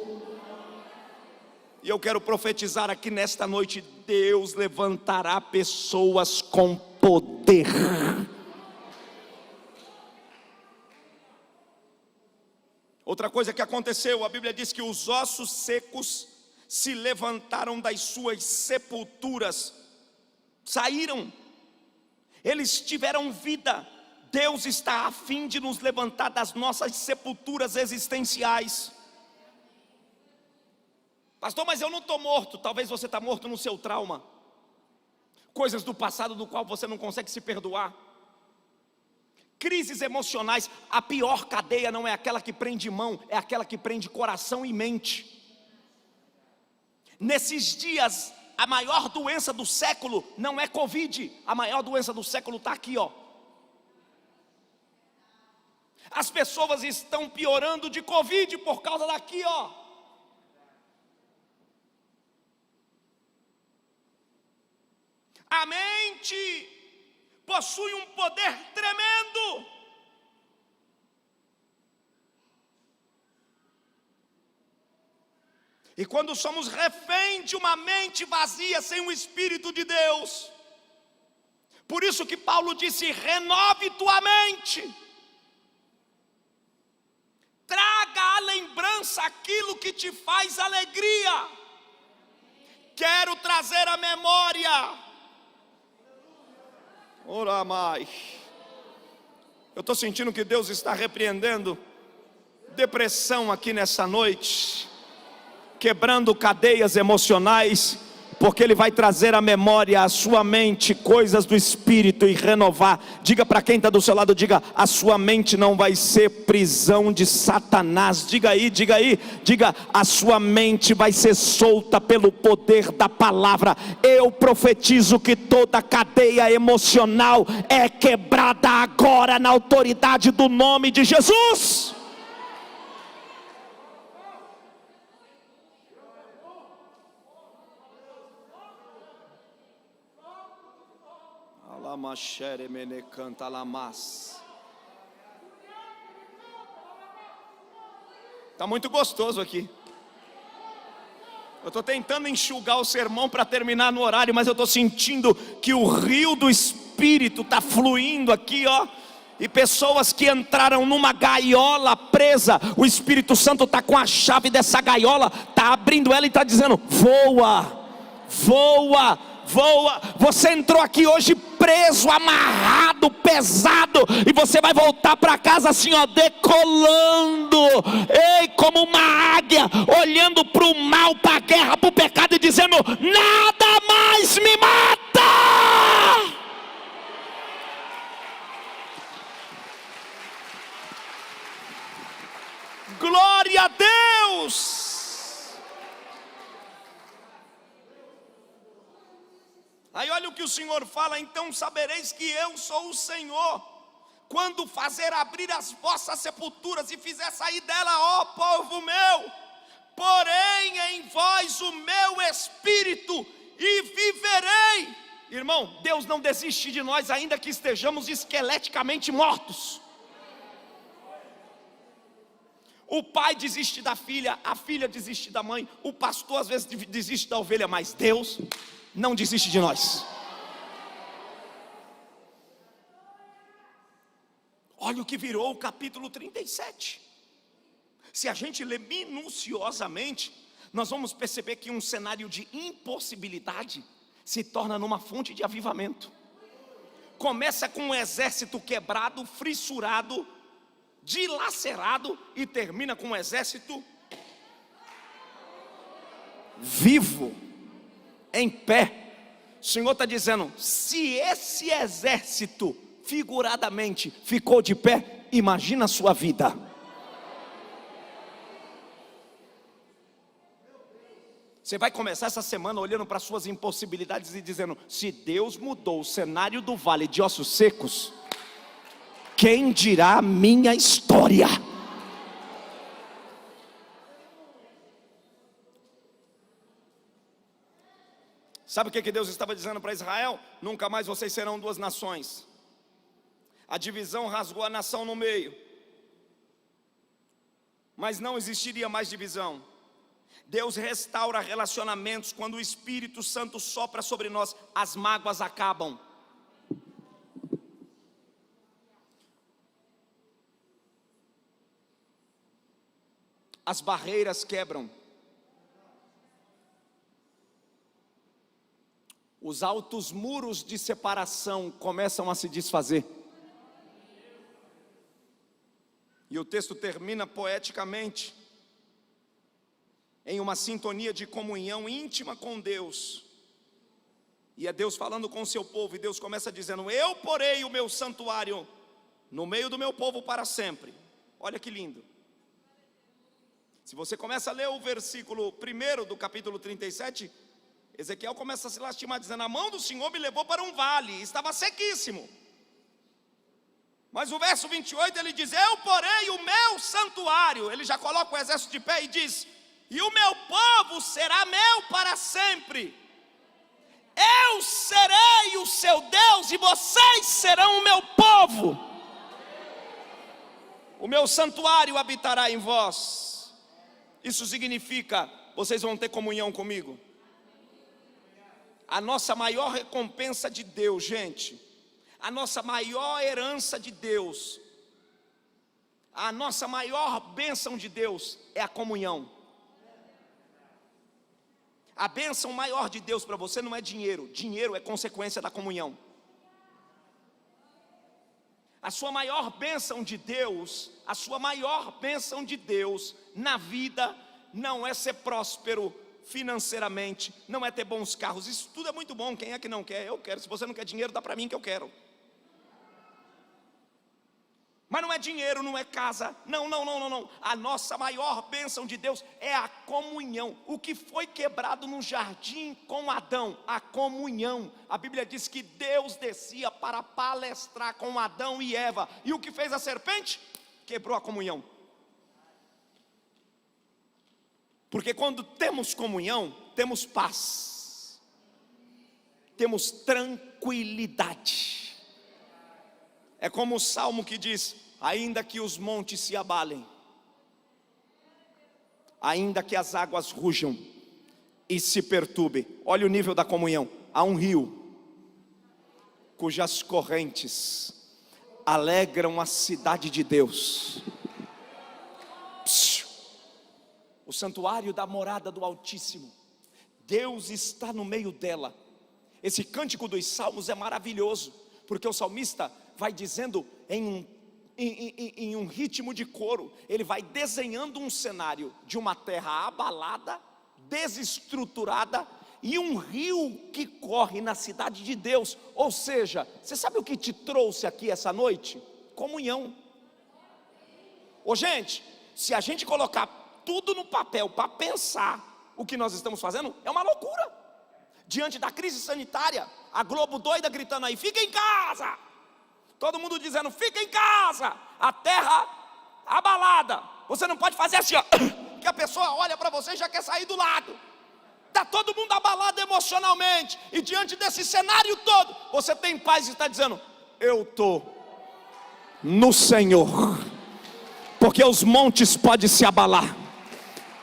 E eu quero profetizar aqui nesta noite: Deus levantará pessoas com poder. Outra coisa que aconteceu, a Bíblia diz que os ossos secos se levantaram das suas sepulturas, saíram, eles tiveram vida. Deus está a fim de nos levantar das nossas sepulturas existenciais. Pastor, mas eu não estou morto. Talvez você está morto no seu trauma, coisas do passado do qual você não consegue se perdoar, crises emocionais. A pior cadeia não é aquela que prende mão, é aquela que prende coração e mente. Nesses dias, a maior doença do século não é Covid, a maior doença do século está aqui, ó. As pessoas estão piorando de Covid por causa daqui, ó. A mente possui um poder tremendo. E quando somos refém de uma mente vazia, sem o Espírito de Deus, por isso que Paulo disse: renove tua mente, traga à lembrança aquilo que te faz alegria. Quero trazer à memória. Ora mais, eu estou sentindo que Deus está repreendendo depressão aqui nessa noite, quebrando cadeias emocionais porque Ele vai trazer à memória, à sua mente, coisas do Espírito e renovar. Diga para quem está do seu lado, diga: a sua mente não vai ser prisão de Satanás. Diga, a sua mente vai ser solta pelo poder da palavra. Eu profetizo que toda cadeia emocional é quebrada agora, na autoridade do nome de Jesus. Está muito gostoso aqui. Eu estou tentando enxugar o sermão para terminar no horário, mas eu estou sentindo que o rio do Espírito está fluindo aqui, ó. E pessoas que entraram numa gaiola presa, o Espírito Santo está com a chave dessa gaiola, está abrindo ela e está dizendo: voa, voa, voa. Você entrou aqui hoje preso, amarrado, pesado, e você vai voltar para casa assim, ó, decolando, ei, como uma águia, olhando para o mal, para a guerra, para o pecado, e dizendo: nada mais me mata. Glória a Deus. Aí olha o que o Senhor fala: então sabereis que eu sou o Senhor, quando fazer abrir as vossas sepulturas e fizer sair dela, ó povo meu, porém em vós o meu espírito, e viverei. Irmão, Deus não desiste de nós, ainda que estejamos esqueleticamente mortos. O pai desiste da filha, a filha desiste da mãe, o pastor às vezes desiste da ovelha, mas Deus não desiste de nós. Olha o que virou o capítulo 37. Se a gente ler minuciosamente, nós vamos perceber que um cenário de impossibilidade se torna numa fonte de avivamento. Começa com um exército quebrado, fissurado, dilacerado, e termina com um exército vivo, em pé. O Senhor está dizendo: se esse exército figuradamente ficou de pé, imagina a sua vida. Você vai começar essa semana olhando para as suas impossibilidades e dizendo: se Deus mudou o cenário do vale de ossos secos, quem dirá a minha história? Sabe o que Deus estava dizendo para Israel? Nunca mais vocês serão duas nações. A divisão rasgou a nação no meio, mas não existiria mais divisão. Deus restaura relacionamentos. Quando o Espírito Santo sopra sobre nós, as mágoas acabam. As barreiras quebram. Os altos muros de separação começam a se desfazer. E o texto termina poeticamente, em uma sintonia de comunhão íntima com Deus. E é Deus falando com o seu povo, e Deus começa dizendo: eu porei o meu santuário no meio do meu povo para sempre. Olha que lindo. Se você começa a ler o versículo 1 do capítulo 37, Ezequiel começa a se lastimar, dizendo: a mão do Senhor me levou para um vale, estava sequíssimo. Mas o verso 28 ele diz: eu porei o meu santuário. Ele já coloca o exército de pé e diz: e o meu povo será meu para sempre. Eu serei o seu Deus e vocês serão o meu povo. O meu santuário habitará em vós. Isso significa: vocês vão ter comunhão comigo. A nossa maior recompensa de Deus, gente, a nossa maior herança de Deus, a nossa maior bênção de Deus é a comunhão. A bênção maior de Deus para você não é dinheiro. Dinheiro é consequência da comunhão. A sua maior bênção de Deus, a sua maior bênção de Deus na vida não é ser próspero, financeiramente, não é ter bons carros. Isso tudo é muito bom. Quem é que não quer? Eu quero. Se você não quer dinheiro, dá para mim que eu quero. Mas não é dinheiro, não é casa. Não. A nossa maior bênção de Deus é a comunhão. O que foi quebrado no jardim com Adão? A comunhão. A Bíblia diz que Deus descia para palestrar com Adão e Eva. E o que fez a serpente? Quebrou a comunhão. Porque quando temos comunhão, temos paz, temos tranquilidade. É como o Salmo que diz: ainda que os montes se abalem, ainda que as águas rujam e se perturbem. Olha o nível da comunhão. Há um rio cujas correntes alegram a cidade de Deus. O santuário da morada do Altíssimo, Deus está no meio dela. Esse cântico dos salmos é maravilhoso, porque o salmista vai dizendo em um ritmo de coro, ele vai desenhando um cenário de uma terra abalada, desestruturada, e um rio que corre na cidade de Deus. Ou seja, você sabe o que te trouxe aqui essa noite? Comunhão. Ô gente, se a gente colocar tudo no papel para pensar o que nós estamos fazendo, é uma loucura. Diante da crise sanitária, a Globo doida gritando aí: fica em casa. Todo mundo dizendo: fica em casa. A terra abalada. Você não pode fazer assim, ó, que a pessoa olha para você e já quer sair do lado. Está todo mundo abalado emocionalmente. E diante desse cenário todo, você tem paz e está dizendo: eu estou no Senhor. Porque os montes podem se abalar,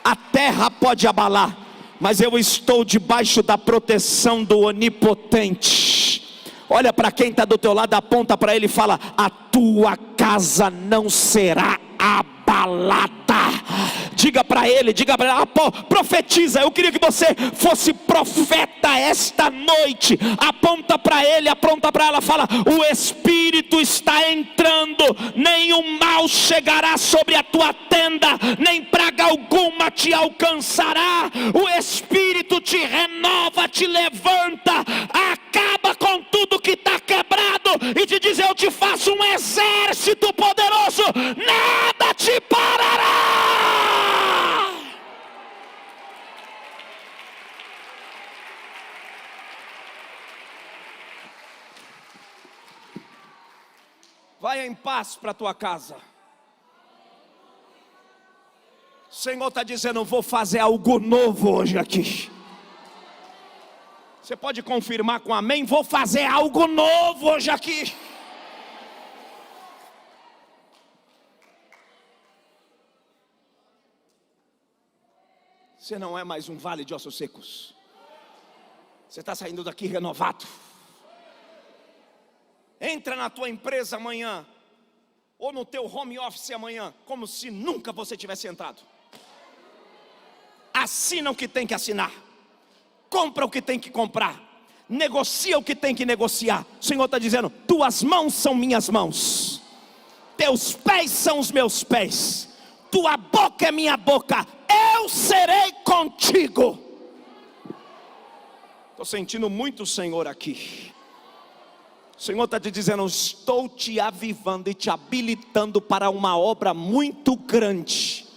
a terra pode abalar, mas eu estou debaixo da proteção do Onipotente. Olha para quem está do teu lado, aponta para ele e fala: a tua casa não será abalada. Diga para ele, profetiza. Eu queria que você fosse profeta esta noite. Aponta para ele, aponta para ela, fala: o Espírito está entrando, nenhum mal chegará sobre a tua tenda, nem praga alguma te alcançará. O Espírito te renova, te levanta, acaba com tudo que está quebrado e te diz: eu te faço um exército poderoso, nada te parará. Vai em paz para a tua casa. O Senhor está dizendo: vou fazer algo novo hoje aqui. Você pode confirmar com amém? Vou fazer algo novo hoje aqui. Você não é mais um vale de ossos secos. Você está saindo daqui renovado. Entra na tua empresa amanhã, ou no teu home office amanhã, como se nunca você tivesse entrado. Assina o que tem que assinar, compra o que tem que comprar, negocia o que tem que negociar. O Senhor está dizendo: tuas mãos são minhas mãos, teus pés são os meus pés, tua boca é minha boca, eu serei contigo. Estou sentindo muito o Senhor aqui. O Senhor está te dizendo: estou te avivando e te habilitando para uma obra muito grande.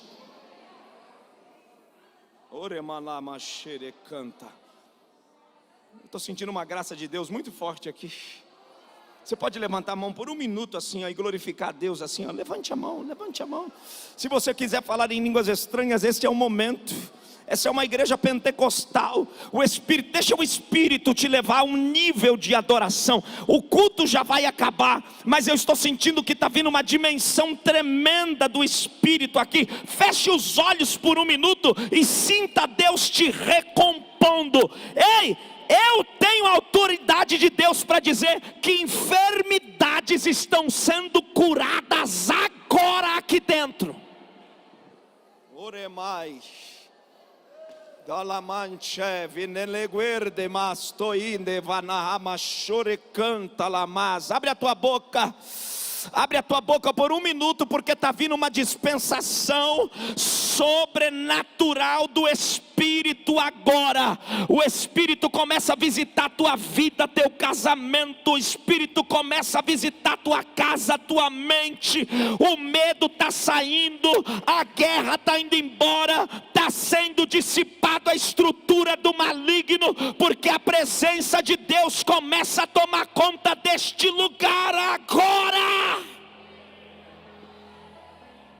Estou sentindo uma graça de Deus muito forte aqui. Você pode levantar a mão por um minuto assim, ó, e glorificar a Deus assim, ó. Levante a mão, levante a mão. Se você quiser falar em línguas estranhas, este é o momento. Essa é uma igreja pentecostal. O Espírito, deixa o Espírito te levar a um nível de adoração. O culto já vai acabar, mas eu estou sentindo que está vindo uma dimensão tremenda do Espírito aqui. Feche os olhos por um minuto e sinta Deus te recompondo. Ei, eu tenho a autoridade de Deus para dizer que enfermidades estão sendo curadas agora aqui dentro. Oremai. Abre a tua boca. Abre a tua boca por um minuto, porque está vindo uma dispensação sobrenatural do Espírito Espírito agora. O Espírito começa a visitar a tua vida, teu casamento. O Espírito começa a visitar a tua casa, a tua mente. O medo está saindo, a guerra está indo embora, está sendo dissipado a estrutura do maligno, porque a presença de Deus começa a tomar conta deste lugar agora.